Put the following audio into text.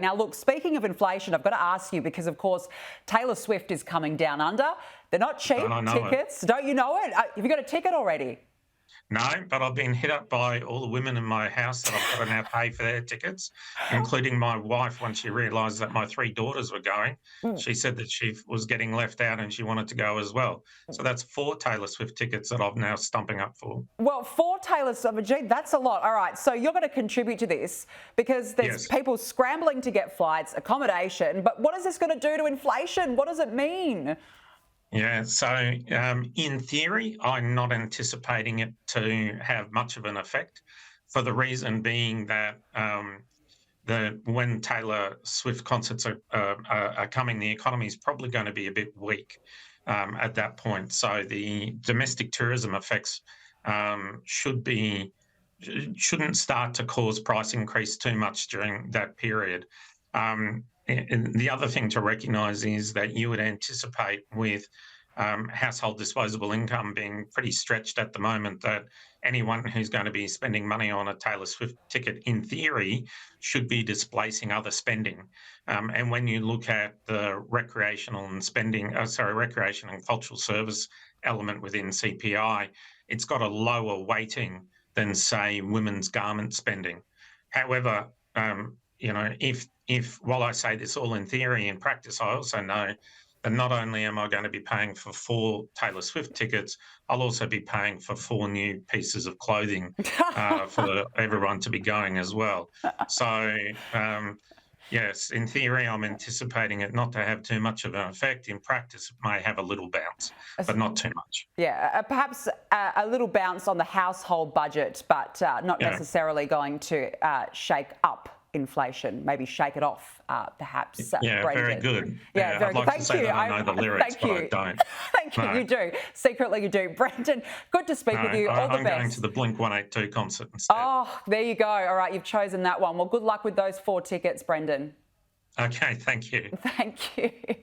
Now, look, speaking of inflation, I've got to ask you because, of course, Taylor Swift is coming down under. They're not cheap Don't I know it? tickets. Don't you know it? Have you got a ticket already? No, but I've been hit up by all the women in my house that I've got to now pay for their tickets, including my wife. Once she realised that my three daughters were going, Mm. she said that she was getting left out and she wanted to go as well. So that's 4 Taylor Swift tickets that I'm now stumping up for. Well, for Taylor Swift, gee, that's a lot. All right, so you're going to contribute to this because there's Yes. people scrambling to get flights, accommodation. But what is this going to do to inflation? What does it mean? Yeah, so in theory, I'm not anticipating it to have much of an effect for the reason being that when Taylor Swift concerts are coming, the economy is probably going to be a bit weak at that point. So the domestic tourism effects should be shouldn't start to cause price increase too much during that period. And the other thing to recognise is that you would anticipate with household disposable income being pretty stretched at the moment that anyone who's going to be spending money on a Taylor Swift ticket, in theory, should be displacing other spending. And when you look at the recreation and cultural service element within CPI, it's got a lower weighting than, say, women's garment spending. However, if while I say this all in theory, in practice, I also know that not only am I going to be paying for 4 Taylor Swift tickets, I'll also be paying for 4 new pieces of clothing for everyone to be going as well. So, yes, in theory, I'm anticipating it not to have too much of an effect. In practice, it may have a little bounce, but not too much. Yeah, perhaps a little bounce on the household budget, but not Yeah. necessarily going to shake up inflation, maybe shake it off, perhaps. Yeah, very Brendan. good. Yeah, very I'd good. like to Thank say you. that I know the lyrics, Thank but I you. don't. Thank you. No. You do. Secretly, you do. Brendan, good to speak No, with you. All the I'm best. going to the Blink-182 concert instead. Oh, there you go. All right, you've chosen that one. Well, good luck with those 4 tickets, Brendan. Okay, thank you. Thank you.